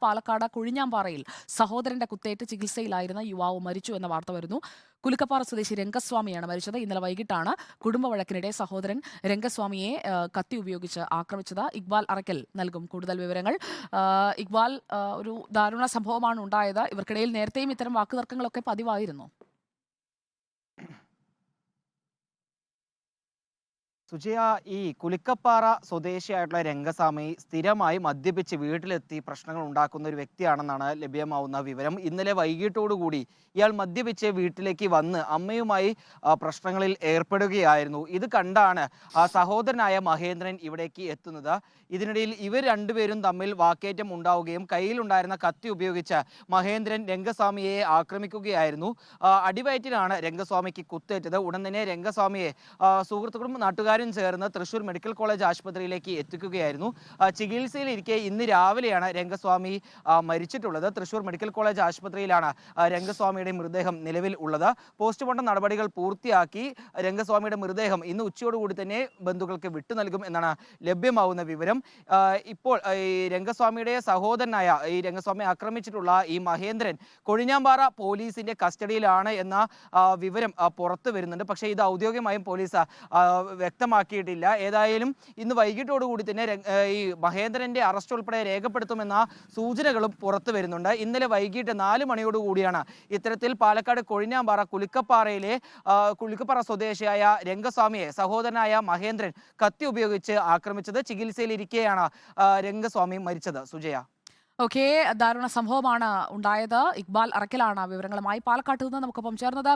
പാലക്കാട് കൊഴിഞ്ഞാമ്പാറയിൽ സഹോദരന്റെ കുത്തേറ്റ് ചികിത്സയിലായിരുന്ന യുവാവ് മരിച്ചു എന്ന വാർത്ത വരുന്നു. കുലുക്കപ്പാറ സ്വദേശി രംഗസ്വാമിയാണ് മരിച്ചത്. ഇന്നലെ വൈകിട്ടാണ് കുടുംബ വഴക്കിനിടെ സഹോദരൻ രംഗസ്വാമിയെ കത്തി ഉപയോഗിച്ച് ആക്രമിച്ചത്. ഇക്ബാൽ അറക്കൽ നൽകും കൂടുതൽ വിവരങ്ങൾ. ഇക്ബാൽ, ഒരു ദാരുണ സംഭവമാണ് ഉണ്ടായത്. ഇവർക്കിടയിൽ നേരത്തെയും ഇത്തരം വാക്കുതർക്കങ്ങളൊക്കെ പതിവായിരുന്നു. സുജയ, ഈ കുലുക്കപ്പാറ സ്വദേശിയായിട്ടുള്ള രംഗസ്വാമി സ്ഥിരമായി മദ്യപിച്ച് വീട്ടിലെത്തി പ്രശ്നങ്ങൾ ഉണ്ടാക്കുന്ന ഒരു വ്യക്തിയാണെന്നാണ് ലഭ്യമാവുന്ന വിവരം. ഇന്നലെ വൈകിട്ടോടുകൂടി ഇയാൾ മദ്യപിച്ച് വീട്ടിലേക്ക് വന്ന് അമ്മയുമായി പ്രശ്നങ്ങളിൽ ഏർപ്പെടുകയായിരുന്നു. ഇത് കണ്ടാണ് സഹോദരനായ മഹേന്ദ്രൻ ഇവിടേക്ക് എത്തുന്നത്. ഇതിനിടയിൽ ഇവർ രണ്ടുപേരും തമ്മിൽ വാക്കേറ്റം ഉണ്ടാവുകയും കയ്യിലുണ്ടായിരുന്ന കത്തി ഉപയോഗിച്ച് മഹേന്ദ്രൻ രംഗസ്വാമിയെ ആക്രമിക്കുകയായിരുന്നു. അടിവയറ്റിലാണ് രംഗസ്വാമിക്ക് കുത്തേറ്റത്. ഉടൻ തന്നെ രംഗസ്വാമിയെ സുഹൃത്തുക്കളും നാട്ടുകാരും ചേർന്ന് തൃശൂർ മെഡിക്കൽ കോളേജ് ആശുപത്രിയിലേക്ക് എത്തിക്കുകയായിരുന്നു. ചികിത്സയിലിരിക്കെ ഇന്ന് രാവിലെയാണ് രംഗസ്വാമി മരിച്ചിട്ടുള്ളത്. തൃശൂർ മെഡിക്കൽ കോളേജ് ആശുപത്രിയിലാണ് രംഗസ്വാമിയുടെ മൃതദേഹം നിലവിൽ ഉള്ളത്. പോസ്റ്റ്മോർട്ടം നടപടികൾ പൂർത്തിയാക്കി രംഗസ്വാമിയുടെ മൃതദേഹം ഇന്ന് ഉച്ചയോടുകൂടി തന്നെ ബന്ധുക്കൾക്ക് വിട്ടു നൽകും എന്നാണ് ലഭ്യമാവുന്ന വിവരം. ഇപ്പോൾ ഈ രംഗസ്വാമിയുടെ സഹോദരനായ ഈ രംഗസ്വാമി ആക്രമിച്ചിട്ടുള്ള ഈ മഹേന്ദ്രൻ കൊഴിഞ്ഞാമ്പാറ പോലീസിന്റെ കസ്റ്റഡിയിലാണ് എന്ന വിവരം പുറത്തു വരുന്നുണ്ട്. പക്ഷേ ഇത് ഔദ്യോഗികമായും പോലീസ് വ്യക്തമാക്കിയിട്ടില്ല. ഏതായാലും ഇന്ന് വൈകിട്ടോടുകൂടി തന്നെ ഈ മഹേന്ദ്രന്റെ അറസ്റ്റ് ഉൾപ്പെടെ രേഖപ്പെടുത്തുമെന്ന സൂചനകളും പുറത്തു വരുന്നുണ്ട്. ഇന്നലെ വൈകിട്ട് 4 മണിയോടുകൂടിയാണ് ഇത്തരത്തിൽ പാലക്കാട് കൊഴിഞ്ഞാമ്പാറ കുലുക്കപ്പാറ സ്വദേശിയായ രംഗസ്വാമിയെ സഹോദരനായ മഹേന്ദ്രൻ കത്തി ഉപയോഗിച്ച് ആക്രമിച്ചത്. ചികിത്സയിലിരിക്കെയാണ് രംഗസ്വാമി മരിച്ചത്. സുജയ, ഓക്കെ, ദാരുണ സംഭവമാണ് ഉണ്ടായത്. ഇക്ബാൽ അറക്കലാണ് വിവരങ്ങളുമായി പാലക്കാട്ട് നിന്ന് നമുക്കൊപ്പം ചേർന്നത്.